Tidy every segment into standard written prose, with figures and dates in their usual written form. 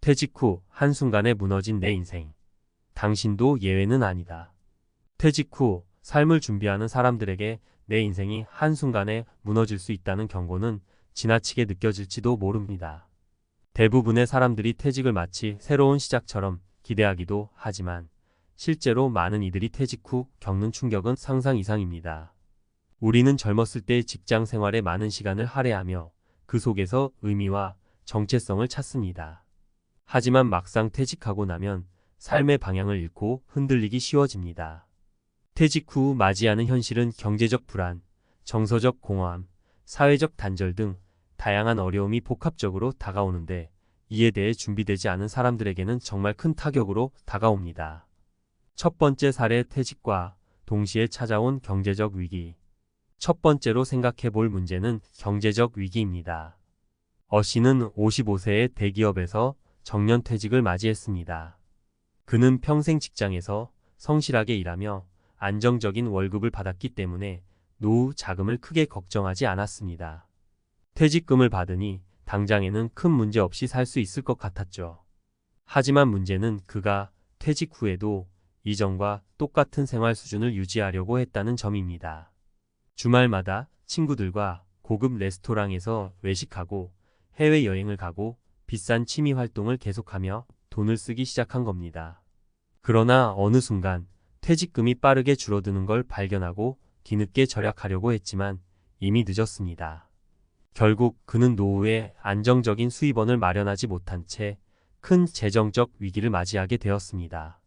퇴직 후 한순간에 무너진 내 인생. 당신도 예외는 아니다. 퇴직 후 삶을 준비하는 사람들에게 내 인생이 한순간에 무너질 수 있다는 경고는 지나치게 느껴질지도 모릅니다. 대부분의 사람들이 퇴직을 마치 새로운 시작처럼 기대하기도 하지만 실제로 많은 이들이 퇴직 후 겪는 충격은 상상 이상입니다. 우리는 젊었을 때 직장 생활에 많은 시간을 할애하며 그 속에서 의미와 정체성을 찾습니다. 하지만 막상 퇴직하고 나면 삶의 방향을 잃고 흔들리기 쉬워집니다. 퇴직 후 맞이하는 현실은 경제적 불안, 정서적 공허함, 사회적 단절 등 다양한 어려움이 복합적으로 다가오는데 이에 대해 준비되지 않은 사람들에게는 정말 큰 타격으로 다가옵니다. 첫 번째 사례 퇴직과 동시에 찾아온 경제적 위기. 첫 번째로 생각해 볼 문제는 경제적 위기입니다. 어 씨는 55세의 대기업에서 정년 퇴직을 맞이했습니다. 그는 평생 직장에서 성실하게 일하며 안정적인 월급을 받았기 때문에 노후 자금을 크게 걱정하지 않았습니다. 퇴직금을 받으니 당장에는 큰 문제 없이 살 수 있을 것 같았죠. 하지만 문제는 그가 퇴직 후에도 이전과 똑같은 생활 수준을 유지하려고 했다는 점입니다. 주말마다 친구들과 고급 레스토랑에서 외식하고 해외여행을 가고 비싼 취미 활동을 계속하며 돈을 쓰기 시작한 겁니다. 그러나 어느 순간 퇴직금이 빠르게 줄어드는 걸 발견하고 뒤늦게 절약하려고 했지만 이미 늦었습니다. 결국 그는 노후에 안정적인 수입원을 마련하지 못한 채 큰 재정적 위기를 맞이하게 되었습니다.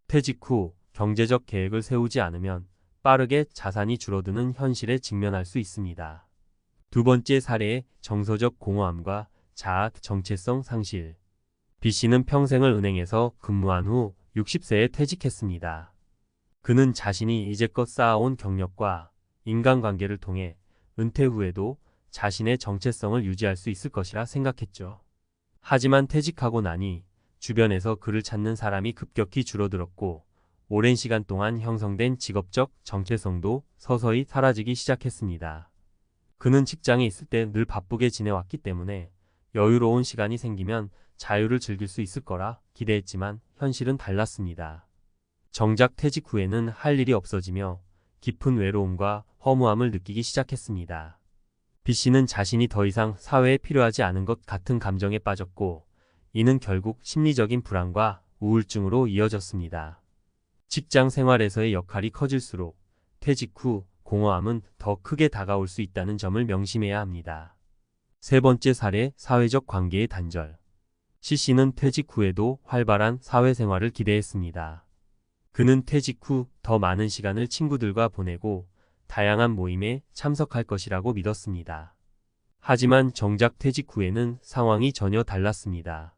퇴직 후 경제적 계획을 세우지 않으면 빠르게 자산이 줄어드는 현실에 직면할 수 있습니다. 두 번째 사례의 정서적 공허함과 자아 정체성 상실. B 씨는 평생을 은행에서 근무한 후 60세에 퇴직했습니다. 그는 자신이 이제껏 쌓아온 경력과 인간관계를 통해 은퇴 후에도 자신의 정체성을 유지할 수 있을 것이라 생각했죠. 하지만 퇴직하고 나니 주변에서 그를 찾는 사람이 급격히 줄어들었고 오랜 시간 동안 형성된 직업적 정체성도 서서히 사라지기 시작했습니다. 그는 직장에 있을 때 늘 바쁘게 지내왔기 때문에 여유로운 시간이 생기면 자유를 즐길 수 있을 거라 기대했지만 현실은 달랐습니다. 정작 퇴직 후에는 할 일이 없어지며 깊은 외로움과 허무함을 느끼기 시작했습니다. B 씨는 자신이 더 이상 사회에 필요하지 않은 것 같은 감정에 빠졌고 이는 결국 심리적인 불안과 우울증으로 이어졌습니다. 직장 생활에서의 역할이 커질수록 퇴직 후 공허함은 더 크게 다가올 수 있다는 점을 명심해야 합니다. 세 번째 사례 사회적 관계의 단절. C씨는 퇴직 후에도 활발한 사회생활을 기대했습니다. 그는 퇴직 후 더 많은 시간을 친구들과 보내고 다양한 모임에 참석할 것이라고 믿었습니다. 하지만 정작 퇴직 후에는 상황이 전혀 달랐습니다.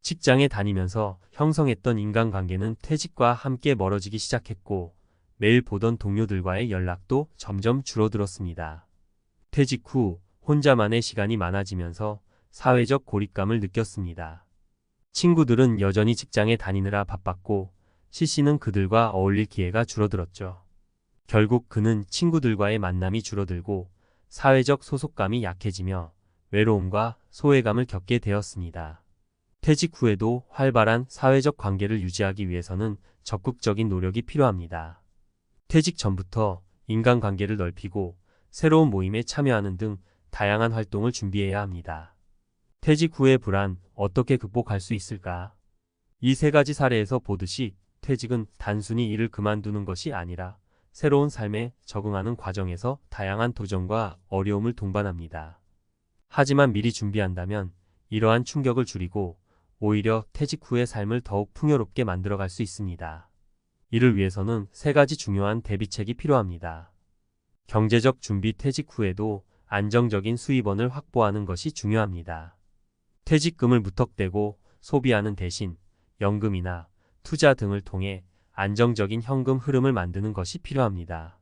직장에 다니면서 형성했던 인간관계는 퇴직과 함께 멀어지기 시작했고 매일 보던 동료들과의 연락도 점점 줄어들었습니다. 퇴직 후 혼자만의 시간이 많아지면서 사회적 고립감을 느꼈습니다. 친구들은 여전히 직장에 다니느라 바빴고 C씨는 그들과 어울릴 기회가 줄어들었죠. 결국 그는 친구들과의 만남이 줄어들고 사회적 소속감이 약해지며 외로움과 소외감을 겪게 되었습니다. 퇴직 후에도 활발한 사회적 관계를 유지하기 위해서는 적극적인 노력이 필요합니다. 퇴직 전부터 인간관계를 넓히고 새로운 모임에 참여하는 등 다양한 활동을 준비해야 합니다. 퇴직 후의 불안 어떻게 극복할 수 있을까? 이 세 가지 사례에서 보듯이 퇴직은 단순히 일을 그만두는 것이 아니라 새로운 삶에 적응하는 과정에서 다양한 도전과 어려움을 동반합니다. 하지만 미리 준비한다면 이러한 충격을 줄이고 오히려 퇴직 후의 삶을 더욱 풍요롭게 만들어갈 수 있습니다. 이를 위해서는 세 가지 중요한 대비책이 필요합니다. 경제적 준비. 퇴직 후에도 안정적인 수입원을 확보하는 것이 중요합니다. 퇴직금을 무턱대고 소비하는 대신 연금이나 투자 등을 통해 안정적인 현금 흐름을 만드는 것이 필요합니다.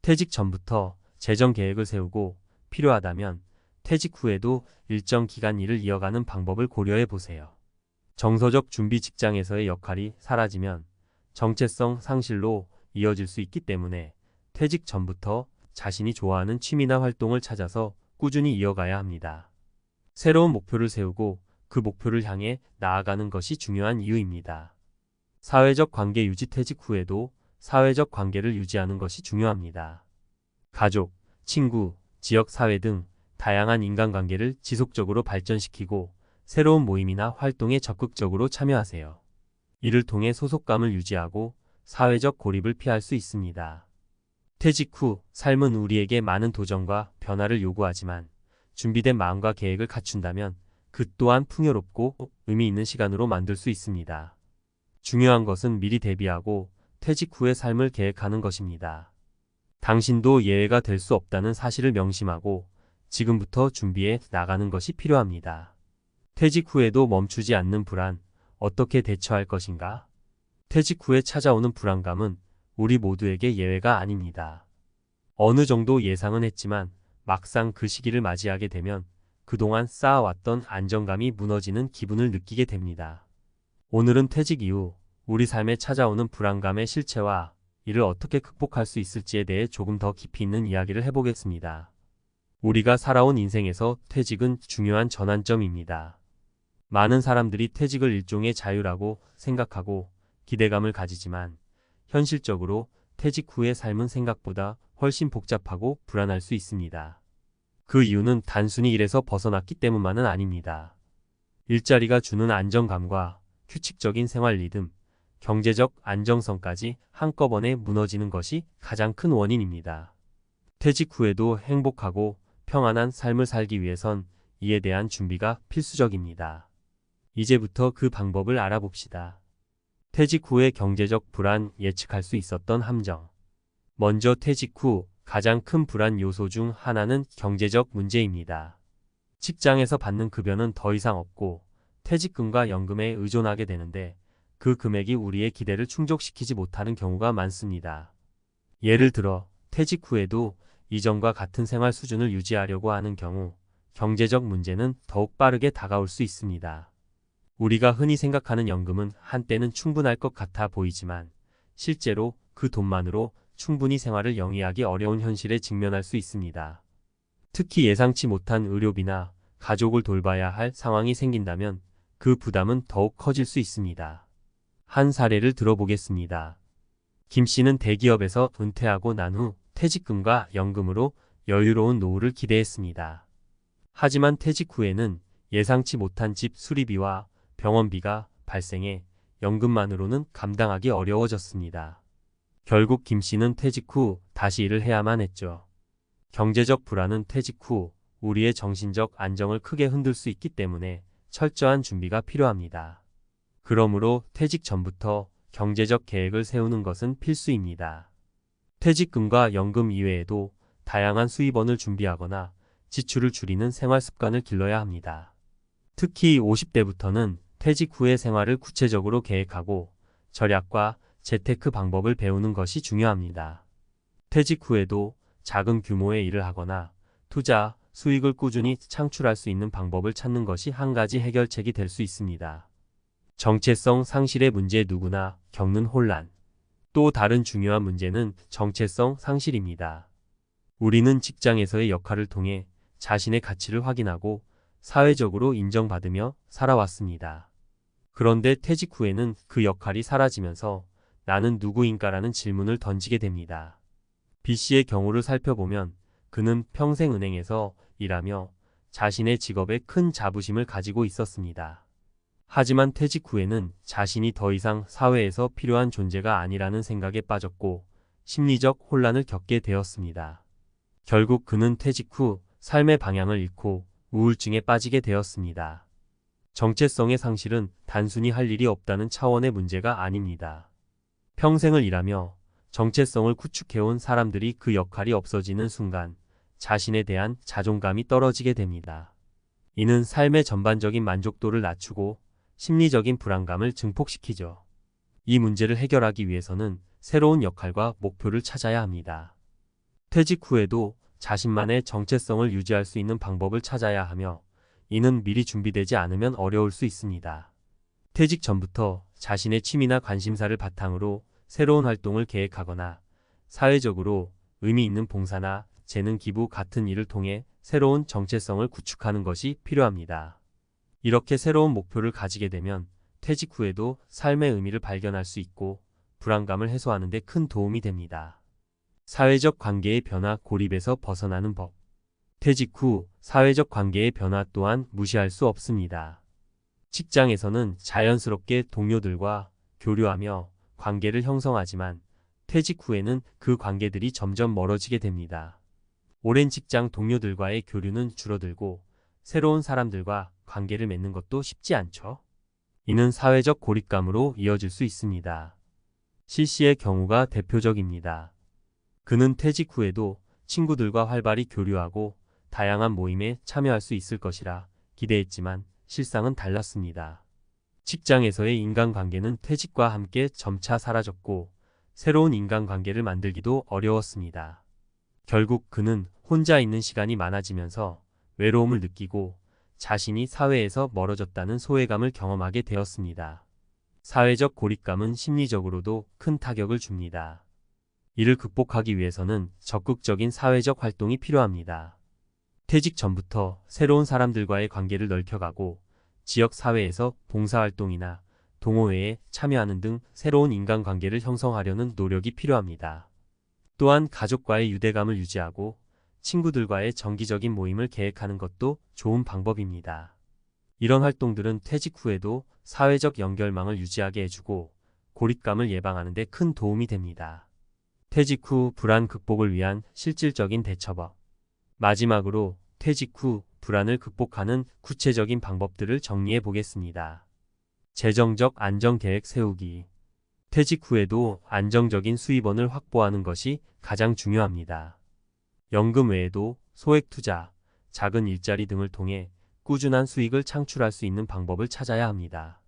퇴직 전부터 재정 계획을 세우고 필요하다면 퇴직 후에도 일정 기간 일을 이어가는 방법을 고려해 보세요. 정서적 준비. 직장에서의 역할이 사라지면 정체성 상실로 이어질 수 있기 때문에 퇴직 전부터 자신이 좋아하는 취미나 활동을 찾아서 꾸준히 이어가야 합니다. 새로운 목표를 세우고 그 목표를 향해 나아가는 것이 중요한 이유입니다. 사회적 관계 유지 퇴직 후에도 사회적 관계를 유지하는 것이 중요합니다. 가족, 친구, 지역 사회 등 다양한 인간관계를 지속적으로 발전시키고 새로운 모임이나 활동에 적극적으로 참여하세요. 이를 통해 소속감을 유지하고 사회적 고립을 피할 수 있습니다. 퇴직 후 삶은 우리에게 많은 도전과 변화를 요구하지만 준비된 마음과 계획을 갖춘다면 그 또한 풍요롭고 의미 있는 시간으로 만들 수 있습니다. 중요한 것은 미리 대비하고 퇴직 후의 삶을 계획하는 것입니다. 당신도 예외가 될 수 없다는 사실을 명심하고 지금부터 준비해 나가는 것이 필요합니다. 퇴직 후에도 멈추지 않는 불안, 어떻게 대처할 것인가? 퇴직 후에 찾아오는 불안감은 우리 모두에게 예외가 아닙니다. 어느 정도 예상은 했지만 막상 그 시기를 맞이하게 되면 그동안 쌓아왔던 안정감이 무너지는 기분을 느끼게 됩니다. 오늘은 퇴직 이후 우리 삶에 찾아오는 불안감의 실체와 이를 어떻게 극복할 수 있을지에 대해 조금 더 깊이 있는 이야기를 해보겠습니다. 우리가 살아온 인생에서 퇴직은 중요한 전환점입니다. 많은 사람들이 퇴직을 일종의 자유라고 생각하고 기대감을 가지지만 현실적으로 퇴직 후의 삶은 생각보다 훨씬 복잡하고 불안할 수 있습니다. 그 이유는 단순히 일에서 벗어났기 때문만은 아닙니다. 일자리가 주는 안정감과 규칙적인 생활 리듬, 경제적 안정성까지 한꺼번에 무너지는 것이 가장 큰 원인입니다. 퇴직 후에도 행복하고 평안한 삶을 살기 위해선 이에 대한 준비가 필수적입니다. 이제부터 그 방법을 알아봅시다. 퇴직 후의 경제적 불안, 예측할 수 있었던 함정. 먼저 퇴직 후 가장 큰 불안 요소 중 하나는 경제적 문제입니다. 직장에서 받는 급여는 더 이상 없고 퇴직금과 연금에 의존하게 되는데 그 금액이 우리의 기대를 충족시키지 못하는 경우가 많습니다. 예를 들어 퇴직 후에도 이전과 같은 생활 수준을 유지하려고 하는 경우 경제적 문제는 더욱 빠르게 다가올 수 있습니다. 우리가 흔히 생각하는 연금은 한때는 충분할 것 같아 보이지만 실제로 그 돈만으로 충분히 생활을 영위하기 어려운 현실에 직면할 수 있습니다. 특히 예상치 못한 의료비나 가족을 돌봐야 할 상황이 생긴다면 그 부담은 더욱 커질 수 있습니다. 한 사례를 들어보겠습니다. 김 씨는 대기업에서 은퇴하고 난 후 퇴직금과 연금으로 여유로운 노후를 기대했습니다. 하지만 퇴직 후에는 예상치 못한 집 수리비와 병원비가 발생해 연금만으로는 감당하기 어려워졌습니다. 결국 김 씨는 퇴직 후 다시 일을 해야만 했죠. 경제적 불안은 퇴직 후 우리의 정신적 안정을 크게 흔들 수 있기 때문에 철저한 준비가 필요합니다. 그러므로 퇴직 전부터 경제적 계획을 세우는 것은 필수입니다. 퇴직금과 연금 이외에도 다양한 수입원을 준비하거나 지출을 줄이는 생활 습관을 길러야 합니다. 특히 50대부터는 퇴직 후의 생활을 구체적으로 계획하고 절약과 재테크 방법을 배우는 것이 중요합니다. 퇴직 후에도 작은 규모의 일을 하거나 투자, 수익을 꾸준히 창출할 수 있는 방법을 찾는 것이 한 가지 해결책이 될 수 있습니다. 정체성 상실의 문제, 누구나 겪는 혼란. 또 다른 중요한 문제는 정체성 상실입니다. 우리는 직장에서의 역할을 통해 자신의 가치를 확인하고 사회적으로 인정받으며 살아왔습니다. 그런데 퇴직 후에는 그 역할이 사라지면서 나는 누구인가라는 질문을 던지게 됩니다. B 씨의 경우를 살펴보면 그는 평생 은행에서 일하며 자신의 직업에 큰 자부심을 가지고 있었습니다. 하지만 퇴직 후에는 자신이 더 이상 사회에서 필요한 존재가 아니라는 생각에 빠졌고 심리적 혼란을 겪게 되었습니다. 결국 그는 퇴직 후 삶의 방향을 잃고 우울증에 빠지게 되었습니다. 정체성의 상실은 단순히 할 일이 없다는 차원의 문제가 아닙니다. 평생을 일하며 정체성을 구축해온 사람들이 그 역할이 없어지는 순간 자신에 대한 자존감이 떨어지게 됩니다. 이는 삶의 전반적인 만족도를 낮추고 심리적인 불안감을 증폭시키죠. 이 문제를 해결하기 위해서는 새로운 역할과 목표를 찾아야 합니다. 퇴직 후에도 자신만의 정체성을 유지할 수 있는 방법을 찾아야 하며 이는 미리 준비되지 않으면 어려울 수 있습니다. 퇴직 전부터 자신의 취미나 관심사를 바탕으로 새로운 활동을 계획하거나 사회적으로 의미 있는 봉사나 재능 기부 같은 일을 통해 새로운 정체성을 구축하는 것이 필요합니다. 이렇게 새로운 목표를 가지게 되면 퇴직 후에도 삶의 의미를 발견할 수 있고 불안감을 해소하는 데 큰 도움이 됩니다. 사회적 관계의 변화, 고립에서 벗어나는 법. 퇴직 후 사회적 관계의 변화 또한 무시할 수 없습니다. 직장에서는 자연스럽게 동료들과 교류하며 관계를 형성하지만 퇴직 후에는 그 관계들이 점점 멀어지게 됩니다. 오랜 직장 동료들과의 교류는 줄어들고 새로운 사람들과 관계를 맺는 것도 쉽지 않죠. 이는 사회적 고립감으로 이어질 수 있습니다. C씨의 경우가 대표적입니다. 그는 퇴직 후에도 친구들과 활발히 교류하고 다양한 모임에 참여할 수 있을 것이라 기대했지만 실상은 달랐습니다. 직장에서의 인간관계는 퇴직과 함께 점차 사라졌고 새로운 인간관계를 만들기도 어려웠습니다. 결국 그는 혼자 있는 시간이 많아지면서 외로움을 느끼고 자신이 사회에서 멀어졌다는 소외감을 경험하게 되었습니다. 사회적 고립감은 심리적으로도 큰 타격을 줍니다. 이를 극복하기 위해서는 적극적인 사회적 활동이 필요합니다. 퇴직 전부터 새로운 사람들과의 관계를 넓혀가고 지역 사회에서 봉사활동이나 동호회에 참여하는 등 새로운 인간관계를 형성하려는 노력이 필요합니다. 또한 가족과의 유대감을 유지하고 친구들과의 정기적인 모임을 계획하는 것도 좋은 방법입니다. 이런 활동들은 퇴직 후에도 사회적 연결망을 유지하게 해주고 고립감을 예방하는 데 큰 도움이 됩니다. 퇴직 후 불안 극복을 위한 실질적인 대처법. 마지막으로 퇴직 후 불안을 극복하는 구체적인 방법들을 정리해 보겠습니다. 재정적 안정계획 세우기. 퇴직 후에도 안정적인 수입원을 확보하는 것이 가장 중요합니다. 연금 외에도 소액 투자, 작은 일자리 등을 통해 꾸준한 수익을 창출할 수 있는 방법을 찾아야 합니다.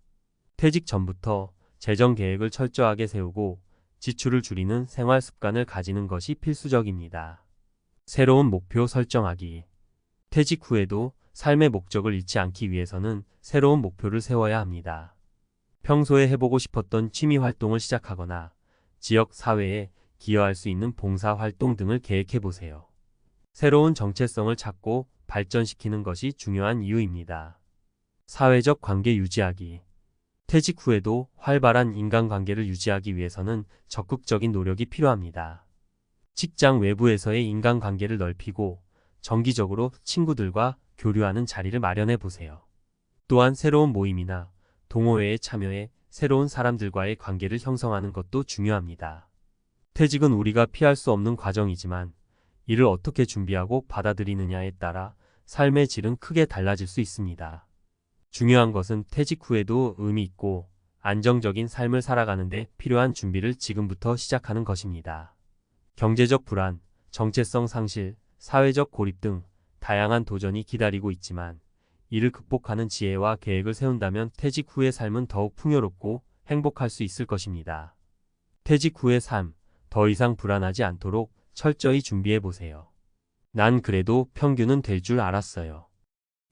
퇴직 전부터 재정 계획을 철저하게 세우고 지출을 줄이는 생활 습관을 가지는 것이 필수적입니다. 새로운 목표 설정하기. 퇴직 후에도 삶의 목적을 잃지 않기 위해서는 새로운 목표를 세워야 합니다. 평소에 해보고 싶었던 취미 활동을 시작하거나 지역 사회에 기여할 수 있는 봉사 활동 등을 계획해 보세요. 새로운 정체성을 찾고 발전시키는 것이 중요한 이유입니다. 사회적 관계 유지하기. 퇴직 후에도 활발한 인간관계를 유지하기 위해서는 적극적인 노력이 필요합니다. 직장 외부에서의 인간관계를 넓히고 정기적으로 친구들과 교류하는 자리를 마련해 보세요. 또한 새로운 모임이나 동호회에 참여해 새로운 사람들과의 관계를 형성하는 것도 중요합니다. 퇴직은 우리가 피할 수 없는 과정이지만 이를 어떻게 준비하고 받아들이느냐에 따라 삶의 질은 크게 달라질 수 있습니다. 중요한 것은 퇴직 후에도 의미 있고 안정적인 삶을 살아가는 데 필요한 준비를 지금부터 시작하는 것입니다. 경제적 불안, 정체성 상실, 사회적 고립 등 다양한 도전이 기다리고 있지만 이를 극복하는 지혜와 계획을 세운다면 퇴직 후의 삶은 더욱 풍요롭고 행복할 수 있을 것입니다. 퇴직 후의 삶, 더 이상 불안하지 않도록 철저히 준비해 보세요. 난 그래도 평균은 될 줄 알았어요.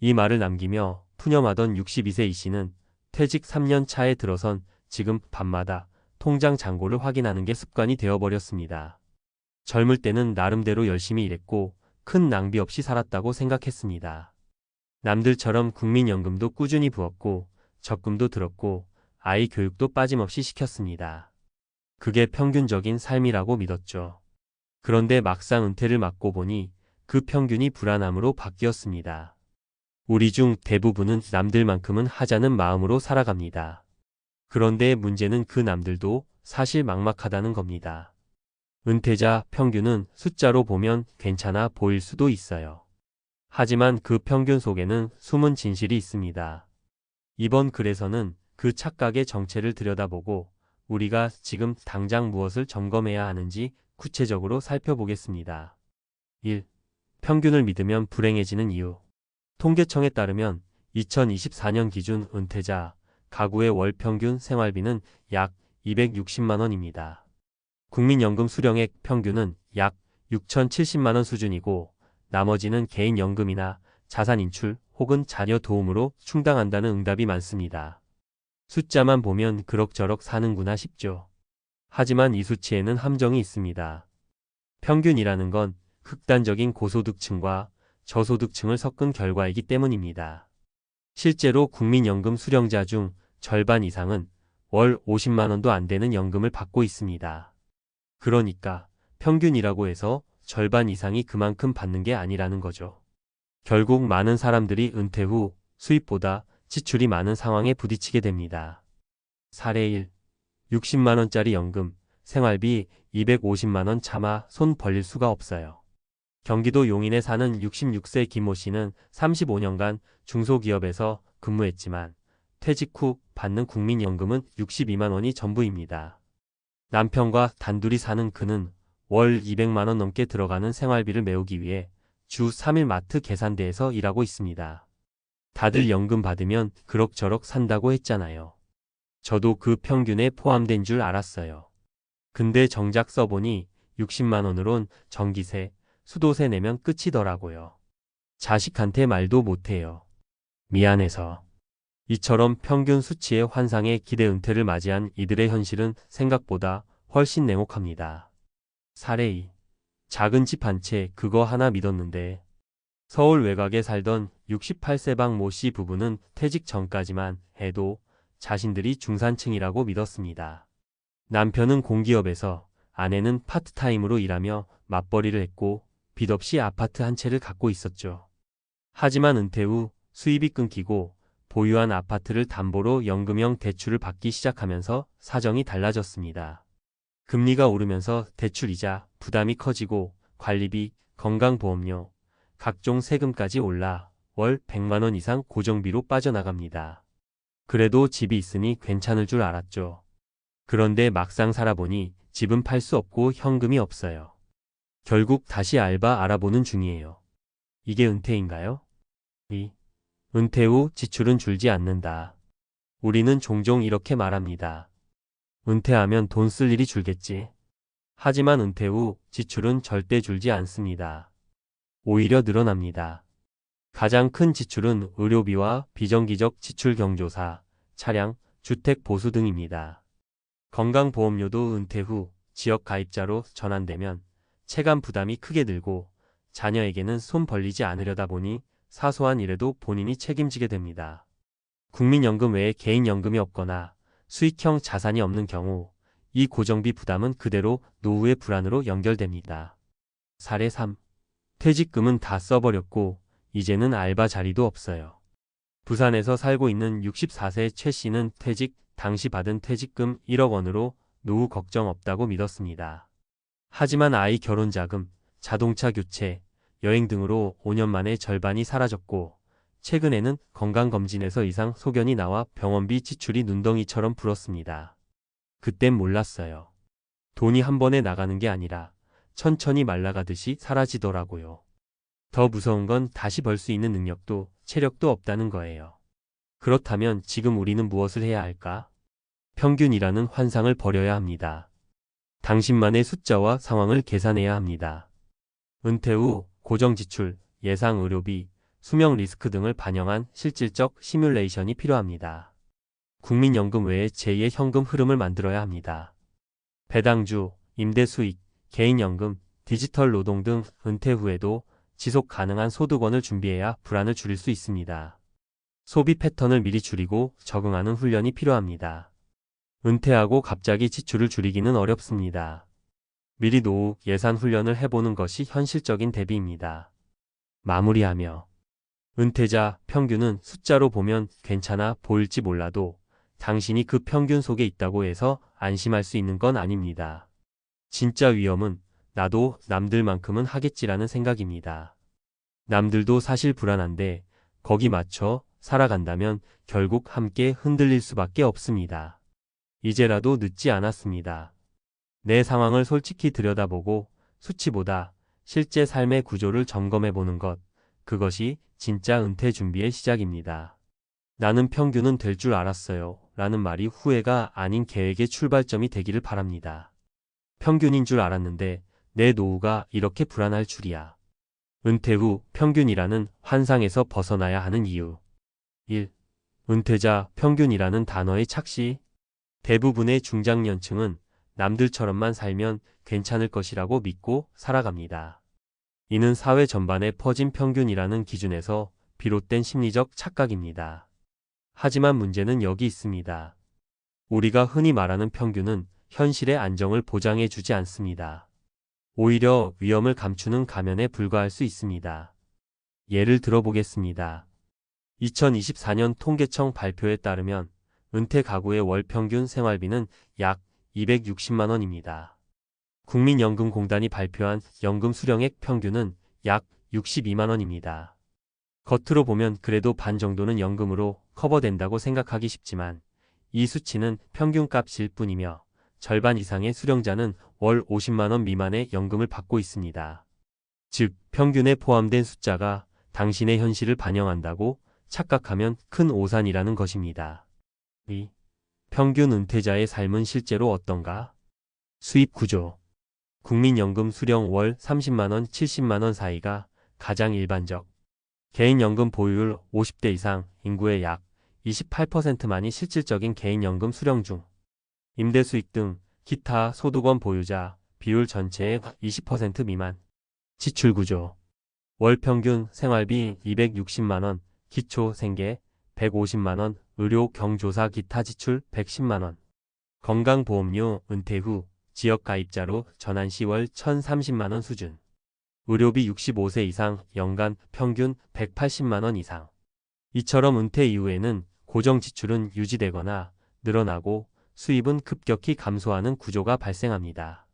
이 말을 남기며 푸념하던 62세 이 씨는 퇴직 3년 차에 들어선 지금 밤마다 통장 잔고를 확인하는 게 습관이 되어버렸습니다. 젊을 때는 나름대로 열심히 일했고 큰 낭비 없이 살았다고 생각했습니다. 남들처럼 국민연금도 꾸준히 부었고 적금도 들었고 아이 교육도 빠짐없이 시켰습니다. 그게 평균적인 삶이라고 믿었죠. 그런데 막상 은퇴를 맞고 보니 그 평균이 불안함으로 바뀌었습니다. 우리 중 대부분은 남들만큼은 하자는 마음으로 살아갑니다. 그런데 문제는 그 남들도 사실 막막하다는 겁니다. 은퇴자 평균은 숫자로 보면 괜찮아 보일 수도 있어요. 하지만 그 평균 속에는 숨은 진실이 있습니다. 이번 글에서는 그 착각의 정체를 들여다보고 우리가 지금 당장 무엇을 점검해야 하는지 구체적으로 살펴보겠습니다. 1. 평균을 믿으면 불행해지는 이유. 통계청에 따르면 2024년 기준 은퇴자 가구의 월 평균 생활비는 약 260만 원입니다. 국민연금 수령액 평균은 약 6,070만 원 수준이고 나머지는 개인연금이나 자산 인출 혹은 자녀 도움으로 충당한다는 응답이 많습니다. 숫자만 보면 그럭저럭 사는구나 싶죠. 하지만 이 수치에는 함정이 있습니다. 평균이라는 건 극단적인 고소득층과 저소득층을 섞은 결과이기 때문입니다. 실제로 국민연금 수령자 중 절반 이상은 월 50만 원도 안 되는 연금을 받고 있습니다. 그러니까 평균이라고 해서 절반 이상이 그만큼 받는 게 아니라는 거죠. 결국 많은 사람들이 은퇴 후 수입보다 지출이 많은 상황에 부딪히게 됩니다. 사례 1. 60만 원짜리 연금, 생활비 250만 원 차마 손 벌릴 수가 없어요. 경기도 용인에 사는 66세 김모 씨는 35년간 중소기업에서 근무했지만 퇴직 후 받는 국민연금은 62만 원이 전부입니다. 남편과 단둘이 사는 그는 월 200만 원 넘게 들어가는 생활비를 메우기 위해 주 3일 마트 계산대에서 일하고 있습니다. 다들 연금 받으면 그럭저럭 산다고 했잖아요. 저도 그 평균에 포함된 줄 알았어요. 근데 정작 써보니 60만 원으론 전기세, 수도세 내면 끝이더라고요. 자식한테 말도 못해요. 미안해서. 이처럼 평균 수치의 환상에 기대 은퇴를 맞이한 이들의 현실은 생각보다 훨씬 냉혹합니다. 사례 2. 작은 집 한 채 그거 하나 믿었는데. 서울 외곽에 살던 68세 박 모 씨 부부는 퇴직 전까지만 해도 자신들이 중산층이라고 믿었습니다. 남편은 공기업에서, 아내는 파트타임으로 일하며 맞벌이를 했고 빚 없이 아파트 한 채를 갖고 있었죠. 하지만 은퇴 후 수입이 끊기고 보유한 아파트를 담보로 연금형 대출을 받기 시작하면서 사정이 달라졌습니다. 금리가 오르면서 대출이자 부담이 커지고 관리비, 건강보험료, 각종 세금까지 올라 월 100만 원 이상 고정비로 빠져나갑니다. 그래도 집이 있으니 괜찮을 줄 알았죠. 그런데 막상 살아보니 집은 팔 수 없고 현금이 없어요. 결국 다시 알바 알아보는 중이에요. 이게 은퇴인가요? 2. 은퇴 후 지출은 줄지 않는다. 우리는 종종 이렇게 말합니다. 은퇴하면 돈 쓸 일이 줄겠지. 하지만 은퇴 후 지출은 절대 줄지 않습니다. 오히려 늘어납니다. 가장 큰 지출은 의료비와 비정기적 지출 경조사, 차량, 주택 보수 등입니다. 건강보험료도 은퇴 후 지역 가입자로 전환되면 체감 부담이 크게 늘고 자녀에게는 손 벌리지 않으려다 보니 사소한 일에도 본인이 책임지게 됩니다. 국민연금 외에 개인연금이 없거나 수익형 자산이 없는 경우 이 고정비 부담은 그대로 노후의 불안으로 연결됩니다. 사례 3. 퇴직금은 다 써버렸고 이제는 알바 자리도 없어요. 부산에서 살고 있는 64세 최 씨는 퇴직 당시 받은 퇴직금 1억 원으로 노후 걱정 없다고 믿었습니다. 하지만 아이 결혼 자금, 자동차 교체, 여행 등으로 5년 만에 절반이 사라졌고 최근에는 건강검진에서 이상 소견이 나와 병원비 지출이 눈덩이처럼 불었습니다. 그땐 몰랐어요. 돈이 한 번에 나가는 게 아니라 천천히 말라가듯이 사라지더라고요. 더 무서운 건 다시 벌 수 있는 능력도 체력도 없다는 거예요. 그렇다면 지금 우리는 무엇을 해야 할까? 평균이라는 환상을 버려야 합니다. 당신만의 숫자와 상황을 계산해야 합니다. 은퇴 후 고정지출, 예상 의료비, 수명 리스크 등을 반영한 실질적 시뮬레이션이 필요합니다. 국민연금 외에 제2의 현금 흐름을 만들어야 합니다. 배당주, 임대수익, 개인연금, 디지털 노동 등 은퇴 후에도 지속 가능한 소득원을 준비해야 불안을 줄일 수 있습니다. 소비 패턴을 미리 줄이고 적응하는 훈련이 필요합니다. 은퇴하고 갑자기 지출을 줄이기는 어렵습니다. 미리 노후 예산 훈련을 해보는 것이 현실적인 대비입니다. 마무리하며 은퇴자 평균은 숫자로 보면 괜찮아 보일지 몰라도 당신이 그 평균 속에 있다고 해서 안심할 수 있는 건 아닙니다. 진짜 위험은 나도 남들만큼은 하겠지라는 생각입니다. 남들도 사실 불안한데 거기 맞춰 살아간다면 결국 함께 흔들릴 수밖에 없습니다. 이제라도 늦지 않았습니다. 내 상황을 솔직히 들여다보고 수치보다 실제 삶의 구조를 점검해보는 것, 그것이 진짜 은퇴 준비의 시작입니다. 나는 평균은 될 줄 알았어요. 라는 말이 후회가 아닌 계획의 출발점이 되기를 바랍니다. 평균인 줄 알았는데 내 노후가 이렇게 불안할 줄이야. 은퇴 후 평균이라는 환상에서 벗어나야 하는 이유. 1. 은퇴자 평균이라는 단어의 착시. 대부분의 중장년층은 남들처럼만 살면 괜찮을 것이라고 믿고 살아갑니다. 이는 사회 전반에 퍼진 평균이라는 기준에서 비롯된 심리적 착각입니다. 하지만 문제는 여기 있습니다. 우리가 흔히 말하는 평균은 현실의 안정을 보장해 주지 않습니다. 오히려 위험을 감추는 가면에 불과할 수 있습니다. 예를 들어보겠습니다. 2024년 통계청 발표에 따르면 은퇴 가구의 월 평균 생활비는 약 260만 원입니다. 국민연금공단이 발표한 연금 수령액 평균은 약 62만 원입니다. 겉으로 보면 그래도 반 정도는 연금으로 커버된다고 생각하기 쉽지만 이 수치는 평균값일 뿐이며 절반 이상의 수령자는 월 50만 원 미만의 연금을 받고 있습니다. 즉, 평균에 포함된 숫자가 당신의 현실을 반영한다고 착각하면 큰 오산이라는 것입니다. 2. 평균 은퇴자의 삶은 실제로 어떤가? 수입 구조. 국민연금 수령 월 30만 원, 70만 원 사이가 가장 일반적. 개인연금 보유율 50대 이상 인구의 약 28%만이 실질적인 개인연금 수령 중. 임대 수익 등 기타 소득원 보유자 비율 전체의 20% 미만. 지출 구조. 월 평균 생활비 260만 원, 기초 생계 150만 원, 의료 경조사 기타 지출 110만 원. 건강보험료 은퇴 후 지역 가입자로 전환 시 월 1,030만 원 수준. 의료비 65세 이상 연간 평균 180만 원 이상. 이처럼 은퇴 이후에는 고정 지출은 유지되거나 늘어나고 수입은 급격히 감소하는 구조가 발생합니다.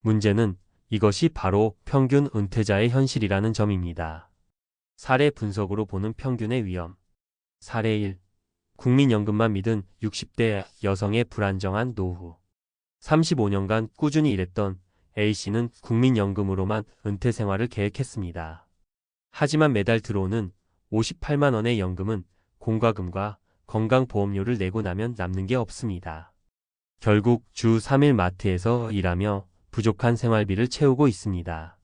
문제는 이것이 바로 평균 은퇴자의 현실이라는 점입니다. 사례 분석으로 보는 평균의 위험. 사례 1. 국민연금만 믿은 60대 여성의 불안정한 노후. 35년간 꾸준히 일했던 A씨는 국민연금으로만 은퇴 생활을 계획했습니다. 하지만 매달 들어오는 58만 원의 연금은 공과금과 건강보험료를 내고 나면 남는 게 없습니다. 결국 주 3일 마트에서 일하며 부족한 생활비를 채우고 있습니다.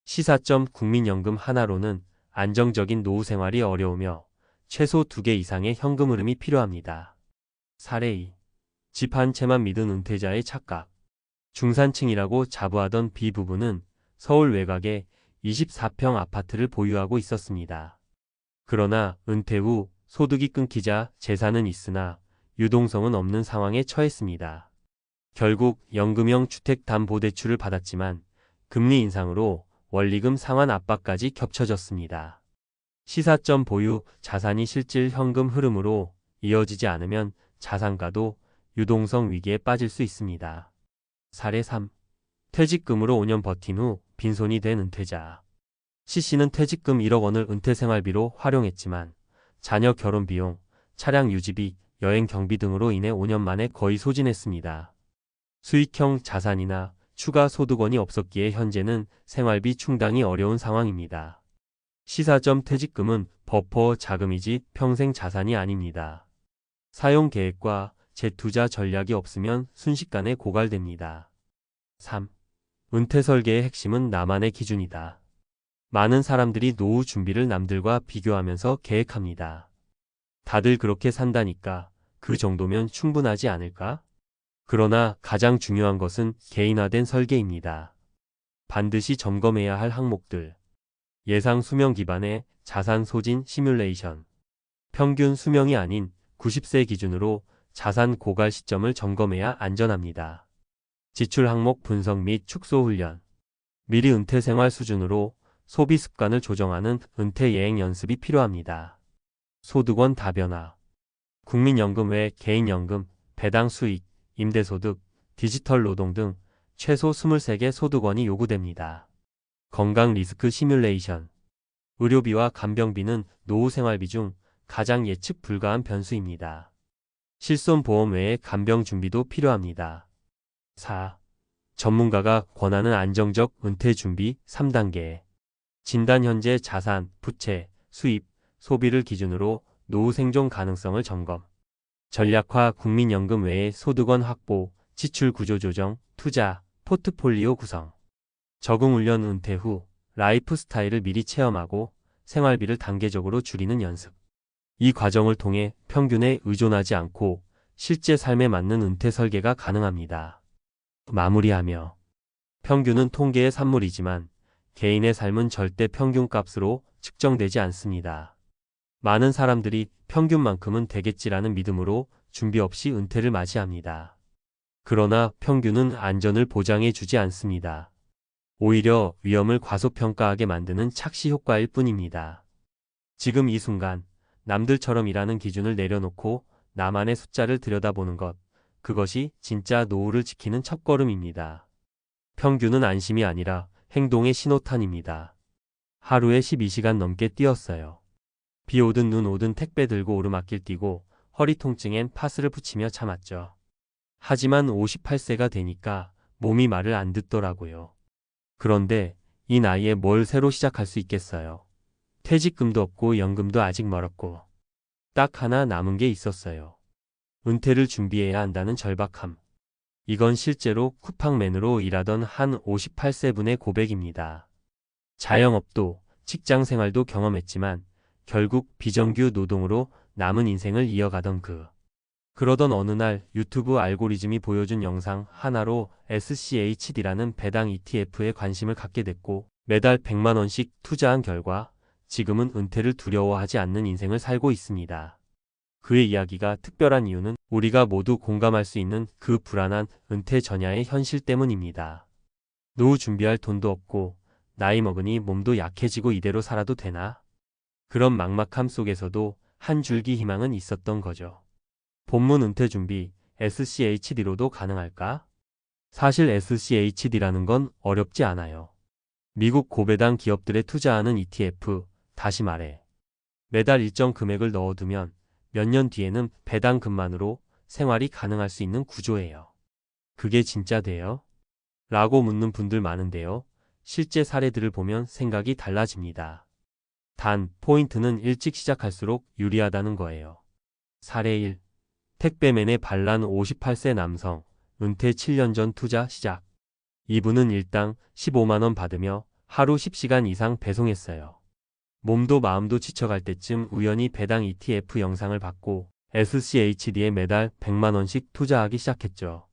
시사점 국민연금 하나로는 안정적인 노후 생활이 어려우며 최소 2개 이상의 현금 흐름이 필요합니다. 사례 2. 집 한 채만 믿은 은퇴자의 착각. 중산층이라고 자부하던 B 부부는 서울 외곽에 24평 아파트를 보유하고 있었습니다. 그러나 은퇴 후 소득이 끊기자 재산은 있으나 유동성은 없는 상황에 처했습니다. 결국 연금형 주택담보대출을 받았지만 금리 인상으로 원리금 상환 압박까지 겹쳐졌습니다. 시사점 보유 자산이 실질 현금 흐름으로 이어지지 않으면 자산가도 유동성 위기에 빠질 수 있습니다. 사례 3. 퇴직금으로 5년 버틴 후 빈손이 된 은퇴자. C씨는 퇴직금 1억 원을 은퇴 생활비로 활용했지만 자녀 결혼 비용, 차량 유지비, 여행 경비 등으로 인해 5년 만에 거의 소진했습니다. 수익형 자산이나 추가 소득원이 없었기에 현재는 생활비 충당이 어려운 상황입니다. 시사점 퇴직금은 버퍼 자금이지 평생 자산이 아닙니다. 사용 계획과 재투자 전략이 없으면 순식간에 고갈됩니다. 3. 은퇴 설계의 핵심은 나만의 기준이다. 많은 사람들이 노후 준비를 남들과 비교하면서 계획합니다. 다들 그렇게 산다니까 그 정도면 충분하지 않을까? 그러나 가장 중요한 것은 개인화된 설계입니다. 반드시 점검해야 할 항목들. 예상 수명 기반의 자산 소진 시뮬레이션. 평균 수명이 아닌 90세 기준으로 자산 고갈 시점을 점검해야 안전합니다. 지출 항목 분석 및 축소 훈련. 미리 은퇴 생활 수준으로 소비 습관을 조정하는 은퇴 예행 연습이 필요합니다. 소득원 다변화. 국민연금 외 개인연금, 배당 수익, 임대소득, 디지털 노동 등 최소 23개 소득원이 요구됩니다. 건강 리스크 시뮬레이션. 의료비와 간병비는 노후 생활비 중 가장 예측 불가한 변수입니다. 실손보험 외에 간병 준비도 필요합니다. 4. 전문가가 권하는 안정적 은퇴 준비 3단계. 진단 현재 자산, 부채, 수입, 소비를 기준으로 노후 생존 가능성을 점검. 전략화 국민연금 외에 소득원 확보, 지출 구조 조정, 투자, 포트폴리오 구성. 적응훈련 은퇴 후 라이프 스타일을 미리 체험하고 생활비를 단계적으로 줄이는 연습. 이 과정을 통해 평균에 의존하지 않고 실제 삶에 맞는 은퇴 설계가 가능합니다. 마무리하며 평균은 통계의 산물이지만 개인의 삶은 절대 평균값으로 측정되지 않습니다. 많은 사람들이 평균만큼은 되겠지라는 믿음으로 준비 없이 은퇴를 맞이합니다. 그러나 평균은 안전을 보장해 주지 않습니다. 오히려 위험을 과소평가하게 만드는 착시 효과일 뿐입니다. 지금 이 순간 남들처럼 일하는 기준을 내려놓고 나만의 숫자를 들여다보는 것, 그것이 진짜 노후를 지키는 첫걸음입니다. 평균은 안심이 아니라 행동의 신호탄입니다. 하루에 12시간 넘게 뛰었어요. 비 오든 눈 오든 택배 들고 오르막길 뛰고 허리 통증엔 파스를 붙이며 참았죠. 하지만 58세가 되니까 몸이 말을 안 듣더라고요. 그런데 이 나이에 뭘 새로 시작할 수 있겠어요. 퇴직금도 없고 연금도 아직 멀었고 딱 하나 남은 게 있었어요. 은퇴를 준비해야 한다는 절박함. 이건 실제로 쿠팡맨으로 일하던 한 58세분의 고백입니다. 자영업도 직장 생활도 경험했지만 결국 비정규 노동으로 남은 인생을 이어가던 그러던 어느 날 유튜브 알고리즘이 보여준 영상 하나로 SCHD라는 배당 ETF에 관심을 갖게 됐고 매달 100만 원씩 투자한 결과 지금은 은퇴를 두려워하지 않는 인생을 살고 있습니다. 그의 이야기가 특별한 이유는 우리가 모두 공감할 수 있는 그 불안한 은퇴 전야의 현실 때문입니다. 노후 준비할 돈도 없고 나이 먹으니 몸도 약해지고 이대로 살아도 되나? 그런 막막함 속에서도 한 줄기 희망은 있었던 거죠. 본문 은퇴 준비, SCHD로도 가능할까? 사실 SCHD라는 건 어렵지 않아요. 미국 고배당 기업들에 투자하는 ETF, 다시 말해 매달 일정 금액을 넣어두면 몇 년 뒤에는 배당금만으로 생활이 가능할 수 있는 구조예요. 그게 진짜 돼요? 라고 묻는 분들 많은데요. 실제 사례들을 보면 생각이 달라집니다. 단, 포인트는 일찍 시작할수록 유리하다는 거예요. 사례 1. 택배맨의 반란 58세 남성, 은퇴 7년 전 투자 시작. 이분은 일당 15만 원 받으며 하루 10시간 이상 배송했어요. 몸도 마음도 지쳐갈 때쯤 우연히 배당 ETF 영상을 받고 SCHD에 매달 100만 원씩 투자하기 시작했죠.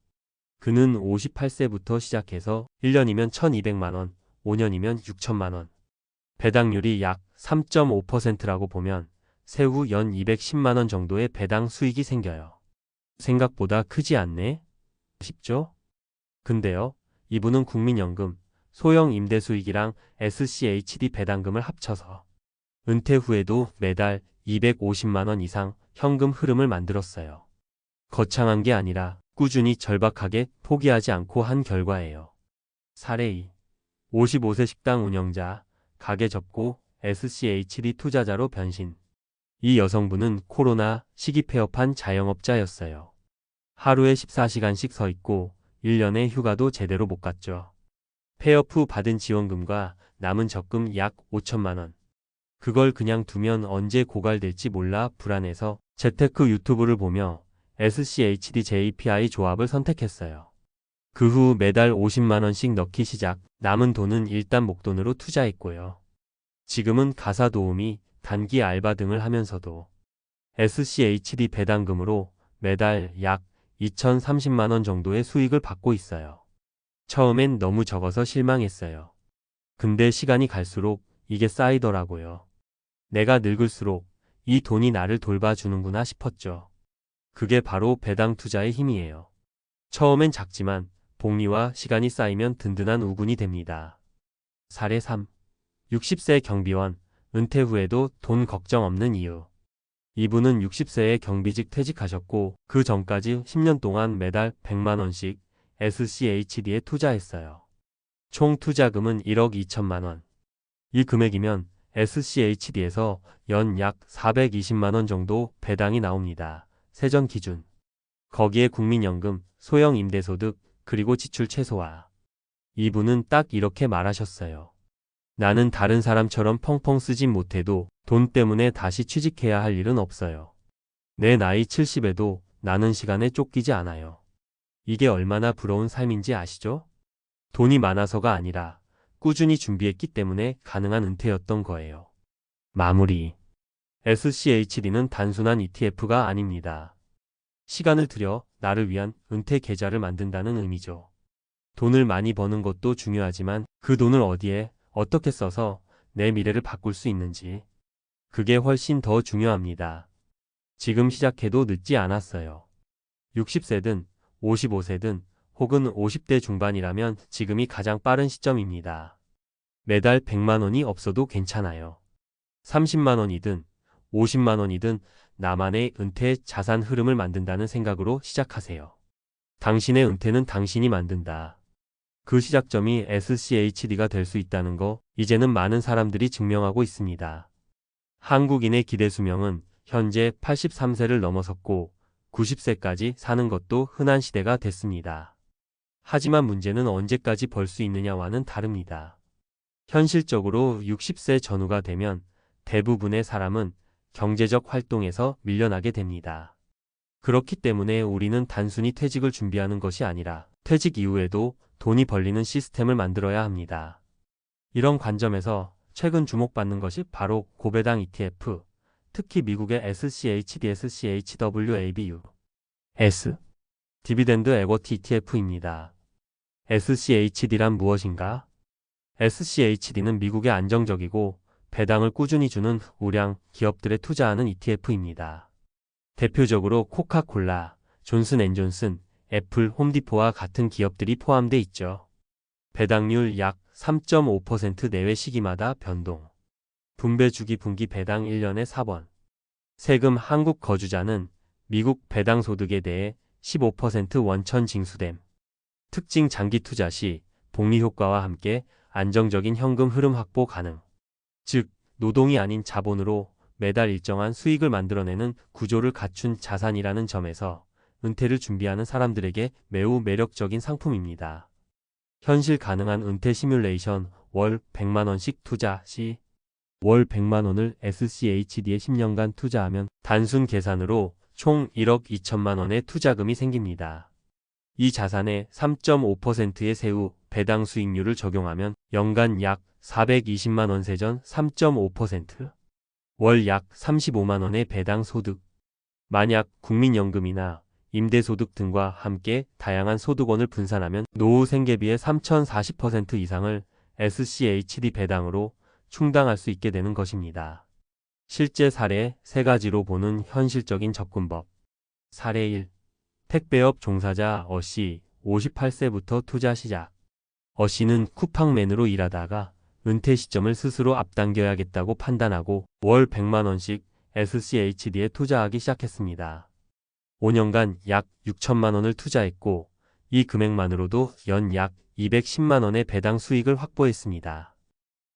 그는 58세부터 시작해서 1년이면 1200만 원, 5년이면 6천만 원. 배당률이 약 3.5%라고 보면 세후 연 210만 원 정도의 배당 수익이 생겨요. 생각보다 크지 않네? 싶죠? 근데요, 이분은 국민연금, 소형 임대 수익이랑 SCHD 배당금을 합쳐서 은퇴 후에도 매달 250만 원 이상 현금 흐름을 만들었어요. 거창한 게 아니라 꾸준히 절박하게 포기하지 않고 한 결과예요. 사례 2. 55세 식당 운영자, 가게 접고 SCHD 투자자로 변신. 이 여성분은 코로나 시기 폐업한 자영업자였어요. 하루에 14시간씩 서 있고 1년에 휴가도 제대로 못 갔죠. 폐업 후 받은 지원금과 남은 적금 약 5천만 원. 그걸 그냥 두면 언제 고갈될지 몰라 불안해서 재테크 유튜브를 보며 SCHD JPI 조합을 선택했어요. 그 후 매달 50만 원씩 넣기 시작, 남은 돈은 일단 목돈으로 투자했고요. 지금은 가사 도우미, 단기 알바 등을 하면서도 SCHD 배당금으로 매달 약 2,030만 원 정도의 수익을 받고 있어요. 처음엔 너무 적어서 실망했어요. 근데 시간이 갈수록 이게 쌓이더라고요. 내가 늙을수록 이 돈이 나를 돌봐주는구나 싶었죠. 그게 바로 배당 투자의 힘이에요. 처음엔 작지만 복리와 시간이 쌓이면 든든한 우군이 됩니다. 사례 3. 60세 경비원, 은퇴 후에도 돈 걱정 없는 이유. 이분은 60세에 경비직 퇴직하셨고 그 전까지 10년 동안 매달 100만 원씩 SCHD에 투자했어요. 총 투자금은 1억 2천만 원. 이 금액이면 SCHD에서 연 약 420만 원 정도 배당이 나옵니다. 세전 기준. 거기에 국민연금, 소형 임대소득, 그리고 지출 최소화. 이분은 딱 이렇게 말하셨어요. 나는 다른 사람처럼 펑펑 쓰진 못해도 돈 때문에 다시 취직해야 할 일은 없어요. 내 나이 70에도 나는 시간에 쫓기지 않아요. 이게 얼마나 부러운 삶인지 아시죠? 돈이 많아서가 아니라 꾸준히 준비했기 때문에 가능한 은퇴였던 거예요. 마무리. SCHD는 단순한 ETF가 아닙니다. 시간을 들여 나를 위한 은퇴 계좌를 만든다는 의미죠. 돈을 많이 버는 것도 중요하지만 그 돈을 어디에, 어떻게 써서 내 미래를 바꿀 수 있는지, 그게 훨씬 더 중요합니다. 지금 시작해도 늦지 않았어요. 60세든 55세든 혹은 50대 중반이라면 지금이 가장 빠른 시점입니다. 매달 100만 원이 없어도 괜찮아요. 30만 원이든 50만 원이든 나만의 은퇴 자산 흐름을 만든다는 생각으로 시작하세요. 당신의 은퇴는 당신이 만든다. 그 시작점이 SCHD가 될 수 있다는 거 이제는 많은 사람들이 증명하고 있습니다. 한국인의 기대 수명은 현재 83세를 넘어섰고 90세까지 사는 것도 흔한 시대가 됐습니다. 하지만 문제는 언제까지 벌 수 있느냐와는 다릅니다. 현실적으로 60세 전후가 되면 대부분의 사람은 경제적 활동에서 밀려나게 됩니다. 그렇기 때문에 우리는 단순히 퇴직을 준비하는 것이 아니라 퇴직 이후에도 돈이 벌리는 시스템을 만들어야 합니다. 이런 관점에서 최근 주목받는 것이 바로 고배당 ETF, 특히 미국의 SCHD, SCHWABU, 디비덴드 에쿼티 ETF입니다. SCHD란 무엇인가? SCHD는 미국의 안정적이고 배당을 꾸준히 주는 우량 기업들에 투자하는 ETF입니다. 대표적으로 코카콜라, 존슨앤존슨, 애플, 홈디포와 같은 기업들이 포함돼 있죠. 배당률 약 3.5% 내외 시기마다 변동. 분배 주기 분기 배당 1년에 4번. 세금 한국 거주자는 미국 배당 소득에 대해 15% 원천 징수됨. 특징 장기 투자 시 복리 효과와 함께 안정적인 현금 흐름 확보 가능. 즉, 노동이 아닌 자본으로 매달 일정한 수익을 만들어내는 구조를 갖춘 자산이라는 점에서 은퇴를 준비하는 사람들에게 매우 매력적인 상품입니다. 현실 가능한 은퇴 시뮬레이션 월 100만 원씩 투자 시 월 100만 원을 SCHD에 10년간 투자하면 단순 계산으로 총 1억 2천만 원의 투자금이 생깁니다. 이 자산에 3.5%의 세후 배당 수익률을 적용하면 연간 약 420만 원 세전 3.5%, 월 약 35만 원의 배당 소득. 만약 국민연금이나 임대소득 등과 함께 다양한 소득원을 분산하면 노후 생계비의 3040% 이상을 SCHD 배당으로 충당할 수 있게 되는 것입니다. 실제 사례 3가지로 보는 현실적인 접근법. 사례 1. 택배업 종사자 어씨 58세부터 투자 시작. 어씨는 쿠팡맨으로 일하다가 은퇴 시점을 스스로 앞당겨야겠다고 판단하고 월 100만 원씩 SCHD에 투자하기 시작했습니다. 5년간 약 6천만 원을 투자했고 이 금액만으로도 연 약 210만 원의 배당 수익을 확보했습니다.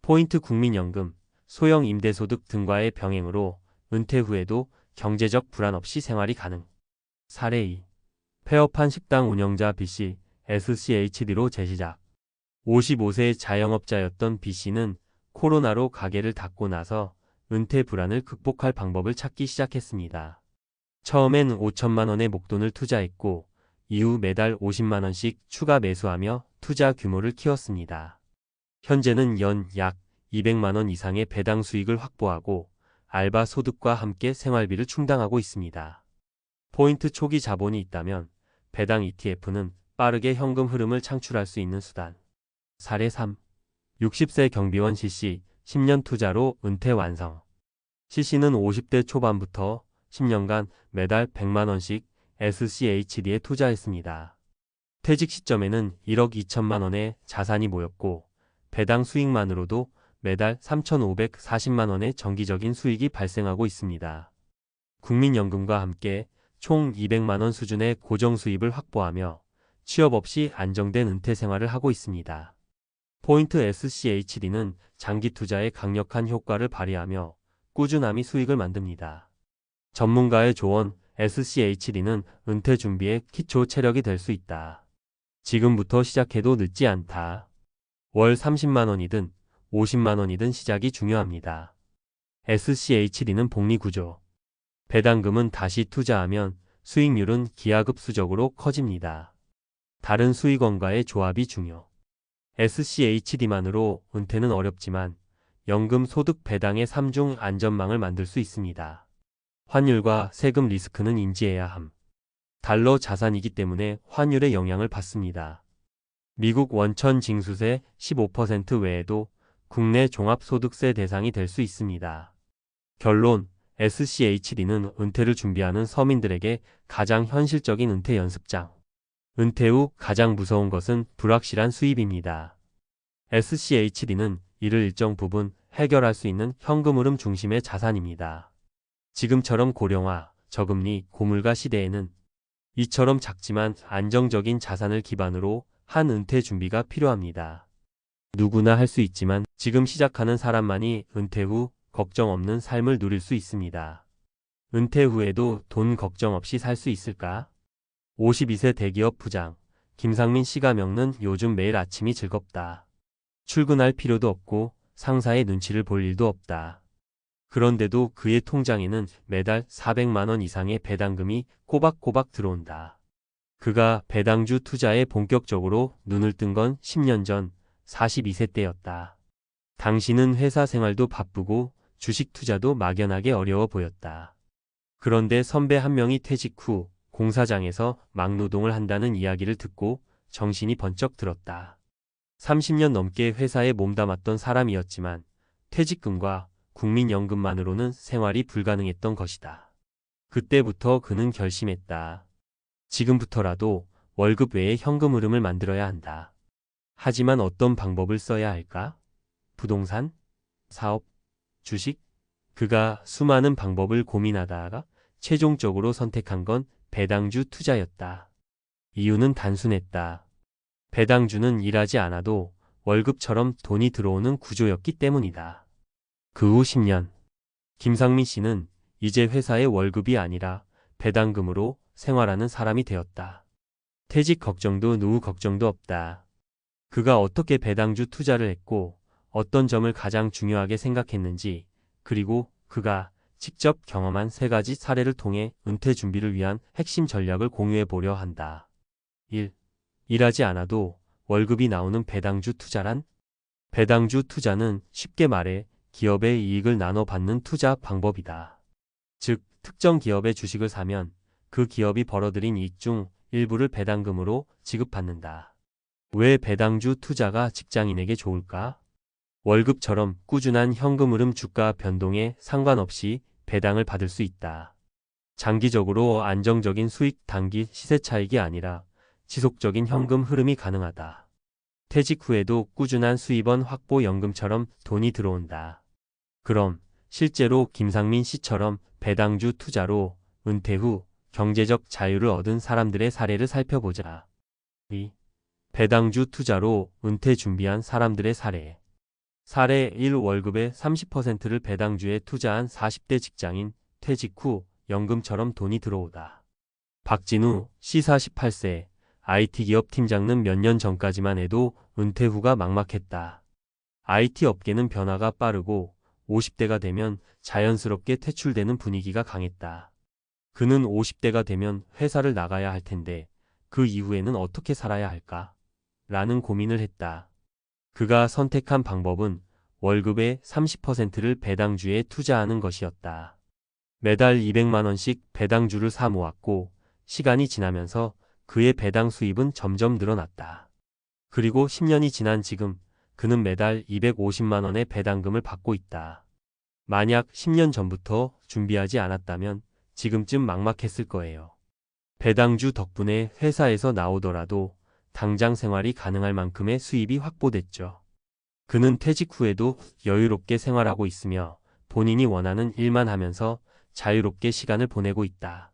포인트 국민연금, 소형 임대소득 등과의 병행으로 은퇴 후에도 경제적 불안 없이 생활이 가능. 사례 2. 폐업한 식당 운영자 B씨, SCHD로 재시작. 55세 자영업자였던 B씨는 코로나로 가게를 닫고 나서 은퇴 불안을 극복할 방법을 찾기 시작했습니다. 처음엔 5천만 원의 목돈을 투자했고 이후 매달 50만 원씩 추가 매수하며 투자 규모를 키웠습니다. 현재는 연 약 200만 원 이상의 배당 수익을 확보하고 알바 소득과 함께 생활비를 충당하고 있습니다. 포인트 초기 자본이 있다면 배당 ETF는 빠르게 현금 흐름을 창출할 수 있는 수단. 사례 3. 60세 경비원 C씨 10년 투자로 은퇴 완성. C씨는 50대 초반부터 10년간 매달 100만 원씩 SCHD에 투자했습니다. 퇴직 시점에는 1억 2천만 원의 자산이 모였고 배당 수익만으로도 매달 3,540만 원의 정기적인 수익이 발생하고 있습니다. 국민연금과 함께 총 200만 원 수준의 고정 수입을 확보하며 취업 없이 안정된 은퇴 생활을 하고 있습니다. 포인트 SCHD는 장기 투자에 강력한 효과를 발휘하며 꾸준함이 수익을 만듭니다. 전문가의 조언 SCHD는 은퇴 준비의 기초 체력이 될 수 있다. 지금부터 시작해도 늦지 않다. 월 30만 원이든 50만 원이든 시작이 중요합니다. SCHD는 복리 구조. 배당금은 다시 투자하면 수익률은 기하급수적으로 커집니다. 다른 수익원과의 조합이 중요. SCHD만으로 은퇴는 어렵지만 연금 소득 배당의 3중 안전망을 만들 수 있습니다. 환율과 세금 리스크는 인지해야 함. 달러 자산이기 때문에 환율의 영향을 받습니다. 미국 원천 징수세 15% 외에도 국내 종합소득세 대상이 될 수 있습니다. 결론, SCHD는 은퇴를 준비하는 서민들에게 가장 현실적인 은퇴 연습장. 은퇴 후 가장 무서운 것은 불확실한 수입입니다. SCHD는 이를 일정 부분 해결할 수 있는 현금 흐름 중심의 자산입니다. 지금처럼 고령화, 저금리, 고물가 시대에는 이처럼 작지만 안정적인 자산을 기반으로 한 은퇴 준비가 필요합니다. 누구나 할 수 있지만 지금 시작하는 사람만이 은퇴 후 걱정 없는 삶을 누릴 수 있습니다. 은퇴 후에도 돈 걱정 없이 살 수 있을까? 52세 대기업 부장 김상민 씨가 겪는 요즘 매일 아침이 즐겁다. 출근할 필요도 없고 상사의 눈치를 볼 일도 없다. 그런데도 그의 통장에는 매달 400만 원 이상의 배당금이 꼬박꼬박 들어온다. 그가 배당주 투자에 본격적으로 눈을 뜬 건 10년 전 42세 때였다. 당시는 회사 생활도 바쁘고 주식 투자도 막연하게 어려워 보였다. 그런데 선배 한 명이 퇴직 후 공사장에서 막노동을 한다는 이야기를 듣고 정신이 번쩍 들었다. 30년 넘게 회사에 몸담았던 사람이었지만 퇴직금과 국민연금만으로는 생활이 불가능했던 것이다. 그때부터 그는 결심했다. 지금부터라도 월급 외에 현금 흐름을 만들어야 한다. 하지만 어떤 방법을 써야 할까? 부동산? 사업? 주식? 그가 수많은 방법을 고민하다가 최종적으로 선택한 건 배당주 투자였다. 이유는 단순했다. 배당주는 일하지 않아도 월급처럼 돈이 들어오는 구조였기 때문이다. 그 후 10년, 김상민 씨는 이제 회사의 월급이 아니라 배당금으로 생활하는 사람이 되었다. 퇴직 걱정도 노후 걱정도 없다. 그가 어떻게 배당주 투자를 했고 어떤 점을 가장 중요하게 생각했는지, 그리고 그가 직접 경험한 3가지 사례를 통해 은퇴 준비를 위한 핵심 전략을 공유해 보려 한다. 1. 일하지 않아도 월급이 나오는 배당주 투자란? 배당주 투자는 쉽게 말해 기업의 이익을 나눠 받는 투자 방법이다. 즉, 특정 기업의 주식을 사면 그 기업이 벌어들인 이익 중 일부를 배당금으로 지급받는다. 왜 배당주 투자가 직장인에게 좋을까? 월급처럼 꾸준한 현금 흐름 주가 변동에 상관없이 배당을 받을 수 있다. 장기적으로 안정적인 수익, 단기 시세 차익이 아니라 지속적인 현금 흐름이 가능하다. 퇴직 후에도 꾸준한 수입원 확보, 연금처럼 돈이 들어온다. 그럼 실제로 김상민 씨처럼 배당주 투자로 은퇴 후 경제적 자유를 얻은 사람들의 사례를 살펴보자. 2. 배당주 투자로 은퇴 준비한 사람들의 사례. 사례 1. 월급의 30%를 배당주에 투자한 40대 직장인, 퇴직 후 연금처럼 돈이 들어오다. 박진우 씨 48세, IT 기업 팀장은 몇 년 전까지만 해도 은퇴 후가 막막했다. IT 업계는 변화가 빠르고 50대가 되면 자연스럽게 퇴출되는 분위기가 강했다. 그는 50대가 되면 회사를 나가야 할 텐데 그 이후에는 어떻게 살아야 할까? 라는 고민을 했다. 그가 선택한 방법은 월급의 30%를 배당주에 투자하는 것이었다. 매달 200만 원씩 배당주를 사 모았고 시간이 지나면서 그의 배당 수입은 점점 늘어났다. 그리고 10년이 지난 지금 그는 매달 250만 원의 배당금을 받고 있다. 만약 10년 전부터 준비하지 않았다면 지금쯤 막막했을 거예요. 배당주 덕분에 회사에서 나오더라도 당장 생활이 가능할 만큼의 수입이 확보됐죠. 그는 퇴직 후에도 여유롭게 생활하고 있으며 본인이 원하는 일만 하면서 자유롭게 시간을 보내고 있다.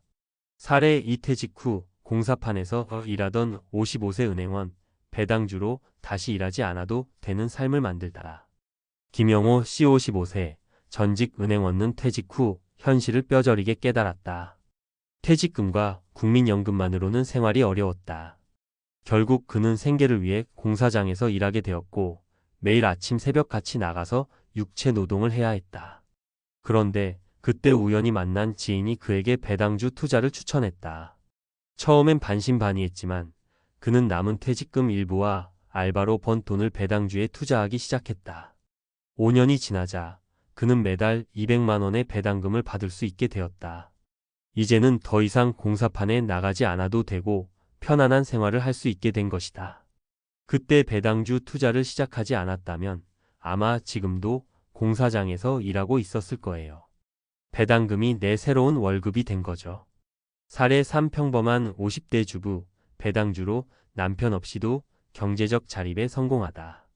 사례 2. 퇴직 후 공사판에서 일하던 55세 은행원, 배당주로 다시 일하지 않아도 되는 삶을 만들다. 김영호 씨 55세, 전직 은행원은 퇴직 후 현실을 뼈저리게 깨달았다. 퇴직금과 국민연금만으로는 생활이 어려웠다. 결국 그는 생계를 위해 공사장에서 일하게 되었고 매일 아침 새벽같이 나가서 육체 노동을 해야 했다. 그런데 그때 우연히 만난 지인이 그에게 배당주 투자를 추천했다. 처음엔 반신반의했지만 그는 남은 퇴직금 일부와 알바로 번 돈을 배당주에 투자하기 시작했다. 5년이 지나자 그는 매달 200만 원의 배당금을 받을 수 있게 되었다. 이제는 더 이상 공사판에 나가지 않아도 되고 편안한 생활을 할 수 있게 된 것이다. 그때 배당주 투자를 시작하지 않았다면 아마 지금도 공사장에서 일하고 있었을 거예요. 배당금이 내 새로운 월급이 된 거죠. 사례 3 평범한 50대 주부, 배당주로 남편 없이도 경제적 자립에 성공하다.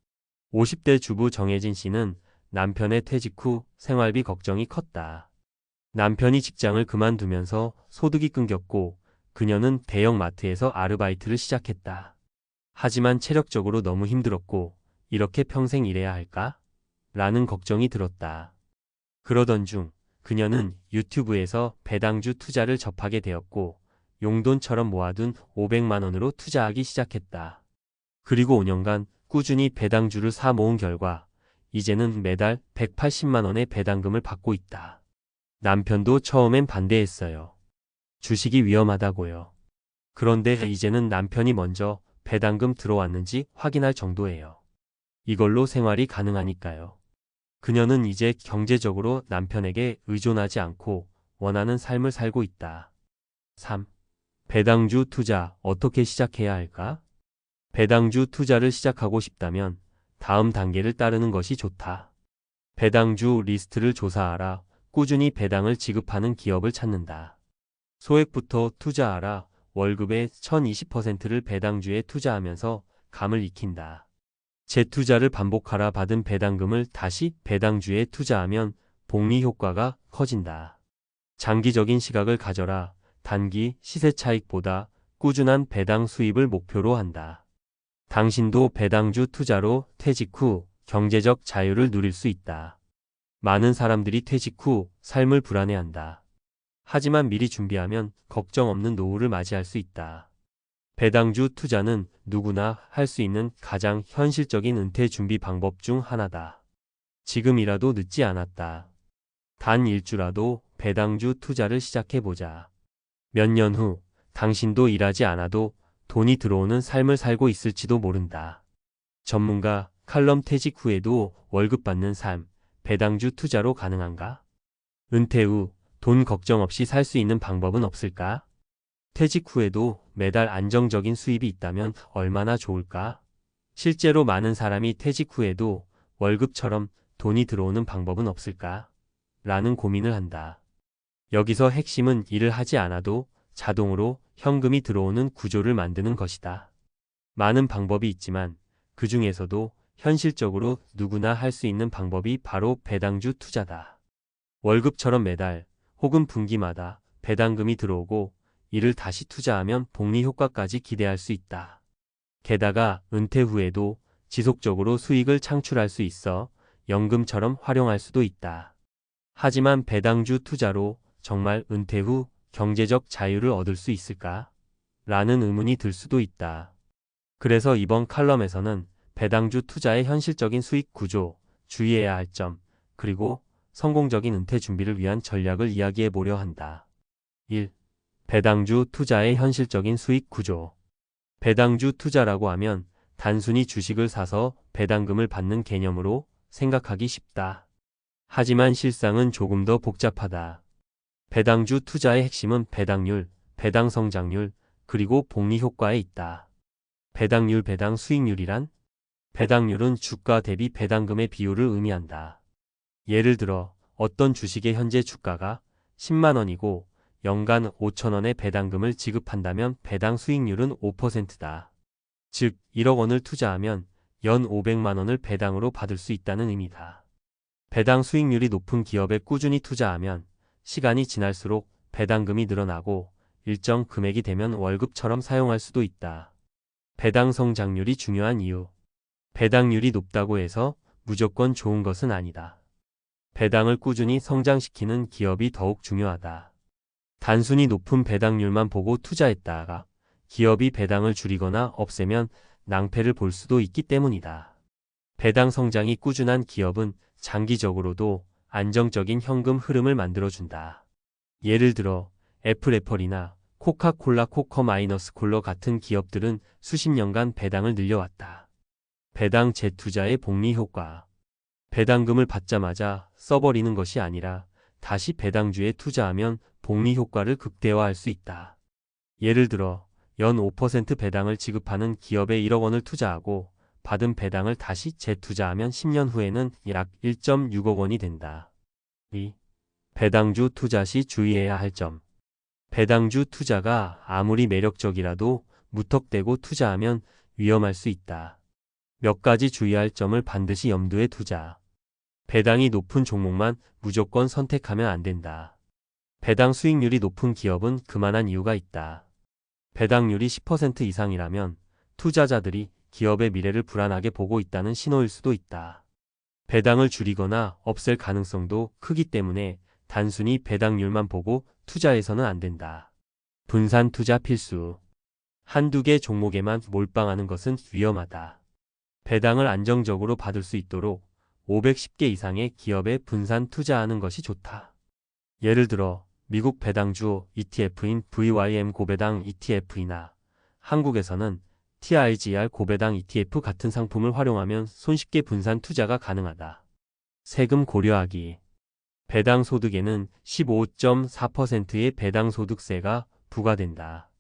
50대 주부 정혜진 씨는 남편의 퇴직 후 생활비 걱정이 컸다. 남편이 직장을 그만두면서 소득이 끊겼고 그녀는 대형 마트에서 아르바이트를 시작했다. 하지만 체력적으로 너무 힘들었고 이렇게 평생 일해야 할까? 라는 걱정이 들었다. 그러던 중 그녀는 유튜브에서 배당주 투자를 접하게 되었고 용돈처럼 모아둔 500만 원으로 투자하기 시작했다. 그리고 5년간 꾸준히 배당주를 사 모은 결과 이제는 매달 180만 원의 배당금을 받고 있다. 남편도 처음엔 반대했어요. 주식이 위험하다고요. 그런데 이제는 남편이 먼저 배당금 들어왔는지 확인할 정도예요. 이걸로 생활이 가능하니까요. 그녀는 이제 경제적으로 남편에게 의존하지 않고 원하는 삶을 살고 있다. 3. 배당주 투자 어떻게 시작해야 할까? 배당주 투자를 시작하고 싶다면 다음 단계를 따르는 것이 좋다. 배당주 리스트를 조사하라. 꾸준히 배당을 지급하는 기업을 찾는다. 소액부터 투자하라. 월급의 1020%를 배당주에 투자하면서 감을 익힌다. 재투자를 반복하라. 받은 배당금을 다시 배당주에 투자하면 복리 효과가 커진다. 장기적인 시각을 가져라. 단기 시세 차익보다 꾸준한 배당 수입을 목표로 한다. 당신도 배당주 투자로 퇴직 후 경제적 자유를 누릴 수 있다. 많은 사람들이 퇴직 후 삶을 불안해한다. 하지만 미리 준비하면 걱정 없는 노후를 맞이할 수 있다. 배당주 투자는 누구나 할 수 있는 가장 현실적인 은퇴 준비 방법 중 하나다. 지금이라도 늦지 않았다. 단 일주라도 배당주 투자를 시작해보자. 몇 년 후 당신도 일하지 않아도 돈이 들어오는 삶을 살고 있을지도 모른다. 전문가 칼럼 퇴직 후에도 월급 받는 삶, 배당주 투자로 가능한가? 은퇴 후 돈 걱정 없이 살 수 있는 방법은 없을까? 퇴직 후에도 매달 안정적인 수입이 있다면 얼마나 좋을까? 실제로 많은 사람이 퇴직 후에도 월급처럼 돈이 들어오는 방법은 없을까? 라는 고민을 한다. 여기서 핵심은 일을 하지 않아도 자동으로 현금이 들어오는 구조를 만드는 것이다. 많은 방법이 있지만 그 중에서도 현실적으로 누구나 할 수 있는 방법이 바로 배당주 투자다. 월급처럼 매달 혹은 분기마다 배당금이 들어오고 이를 다시 투자하면 복리 효과까지 기대할 수 있다. 게다가 은퇴 후에도 지속적으로 수익을 창출할 수 있어 연금처럼 활용할 수도 있다. 하지만 배당주 투자로 정말 은퇴 후 경제적 자유를 얻을 수 있을까? 라는 의문이 들 수도 있다. 그래서 이번 칼럼에서는 배당주 투자의 현실적인 수익 구조, 주의해야 할 점, 그리고 성공적인 은퇴 준비를 위한 전략을 이야기해 보려 한다. 1. 배당주 투자의 현실적인 수익 구조. 배당주 투자라고 하면 단순히 주식을 사서 배당금을 받는 개념으로 생각하기 쉽다. 하지만 실상은 조금 더 복잡하다. 배당주 투자의 핵심은 배당률, 배당 성장률, 그리고 복리 효과에 있다. 배당률, 배당 수익률이란? 배당률은 주가 대비 배당금의 비율을 의미한다. 예를 들어 어떤 주식의 현재 주가가 10만 원이고 연간 5천 원의 배당금을 지급한다면 배당 수익률은 5%다. 즉 1억 원을 투자하면 연 500만 원을 배당으로 받을 수 있다는 의미다. 배당 수익률이 높은 기업에 꾸준히 투자하면 시간이 지날수록 배당금이 늘어나고 일정 금액이 되면 월급처럼 사용할 수도 있다. 배당 성장률이 중요한 이유. 배당률이 높다고 해서 무조건 좋은 것은 아니다. 배당을 꾸준히 성장시키는 기업이 더욱 중요하다. 단순히 높은 배당률만 보고 투자했다가 기업이 배당을 줄이거나 없애면 낭패를 볼 수도 있기 때문이다. 배당 성장이 꾸준한 기업은 장기적으로도 안정적인 현금 흐름을 만들어준다. 예를 들어 애플이나 코카콜라 코커-콜러 같은 기업들은 수십 년간 배당을 늘려왔다. 배당 재투자의 복리 효과. 배당금을 받자마자 써버리는 것이 아니라 다시 배당주에 투자하면 복리 효과를 극대화할 수 있다. 예를 들어 연 5% 배당을 지급하는 기업에 1억 원을 투자하고 받은 배당을 다시 재투자하면 10년 후에는 약 1.6억 원이 된다. 2. 배당주 투자 시 주의해야 할 점. 배당주 투자가 아무리 매력적이라도 무턱대고 투자하면 위험할 수 있다. 몇 가지 주의할 점을 반드시 염두에 두자. 배당이 높은 종목만 무조건 선택하면 안 된다. 배당 수익률이 높은 기업은 그만한 이유가 있다. 배당률이 10% 이상이라면 투자자들이 기업의 미래를 불안하게 보고 있다는 신호일 수도 있다. 배당을 줄이거나 없앨 가능성도 크기 때문에 단순히 배당률만 보고 투자해서는 안 된다. 분산 투자 필수. 한두 개 종목에만 몰빵하는 것은 위험하다. 배당을 안정적으로 받을 수 있도록 510개 이상의 기업에 분산 투자하는 것이 좋다. 예를 들어 미국 배당주 ETF인 VYM 고배당 ETF이나 한국에서는 TIGR 고배당 ETF 같은 상품을 활용하면 손쉽게 분산 투자가 가능하다. 세금 고려하기. 배당 소득에는 15.4%의 배당 소득세가 부과된다.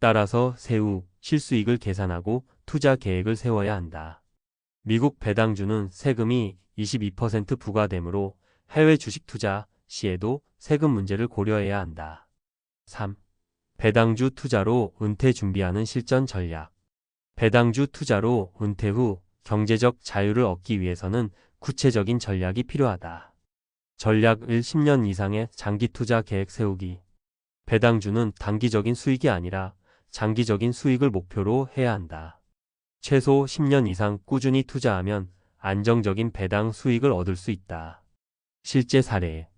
따라서 세후 실수익을 계산하고 투자 계획을 세워야 한다. 미국 배당주는 세금이 22% 부과되므로 해외 주식 투자 시에도 세금 문제를 고려해야 한다. 3. 배당주 투자로 은퇴 준비하는 실전 전략. 배당주 투자로 은퇴 후 경제적 자유를 얻기 위해서는 구체적인 전략이 필요하다. 전략 1. 10년 이상의 장기 투자 계획 세우기. 배당주는 단기적인 수익이 아니라 장기적인 수익을 목표로 해야 한다. 최소 10년 이상 꾸준히 투자하면 안정적인 배당 수익을 얻을 수 있다. 실제 사례.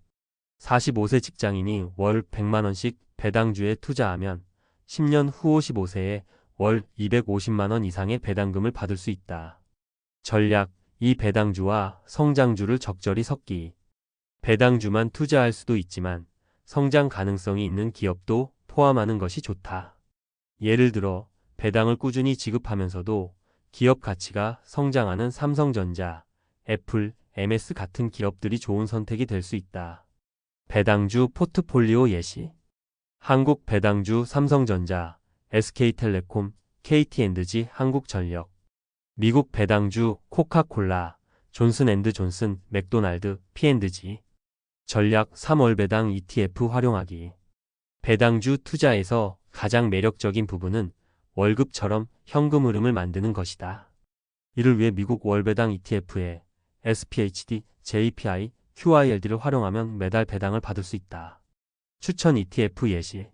45세 직장인이 월 100만원씩 배당주에 투자하면 10년 후 55세에 월 250만원 이상의 배당금을 받을 수 있다. 전략. 이 배당주와 성장주를 적절히 섞기. 배당주만 투자할 수도 있지만 성장 가능성이 있는 기업도 포함하는 것이 좋다. 예를 들어 배당을 꾸준히 지급하면서도 기업 가치가 성장하는 삼성전자, 애플, MS 같은 기업들이 좋은 선택이 될 수 있다. 배당주 포트폴리오 예시. 한국 배당주 삼성전자, SK텔레콤, KT&G 한국전력. 미국 배당주 코카콜라, 존슨앤드존슨, 맥도날드, P&G. 전략 3월 배당 ETF 활용하기. 배당주 투자에서 가장 매력적인 부분은 월급처럼 현금 흐름을 만드는 것이다. 이를 위해 미국 월배당 ETF에 SPHD, JPI, QILD를 활용하면 매달 배당을 받을 수 있다. 추천 ETF 예시.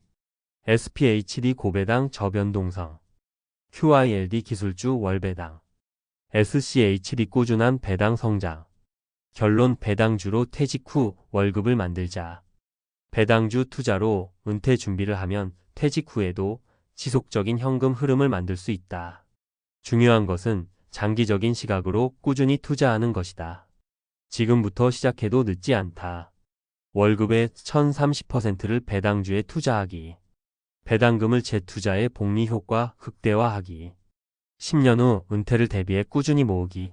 SPHD 고배당 저변동성, QILD 기술주 월배당, SCHD 꾸준한 배당 성장. 결론. 배당주로 퇴직 후 월급을 만들자. 배당주 투자로 은퇴 준비를 하면 퇴직 후에도 지속적인 현금 흐름을 만들 수 있다. 중요한 것은 장기적인 시각으로 꾸준히 투자하는 것이다. 지금부터 시작해도 늦지 않다. 월급의 1030%를 배당주에 투자하기. 배당금을 재투자해 복리 효과 극대화하기. 10년 후 은퇴를 대비해 꾸준히 모으기.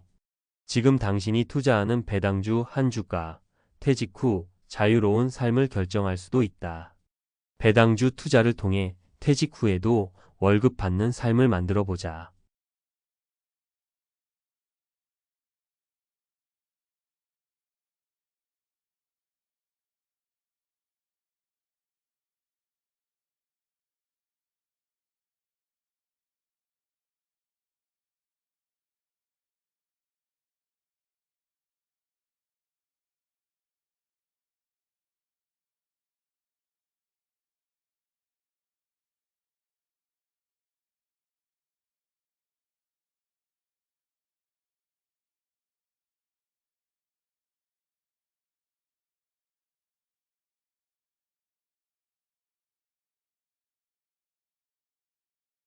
지금 당신이 투자하는 배당주 한 주가 퇴직 후 자유로운 삶을 결정할 수도 있다. 배당주 투자를 통해 퇴직 후에도 월급 받는 삶을 만들어 보자.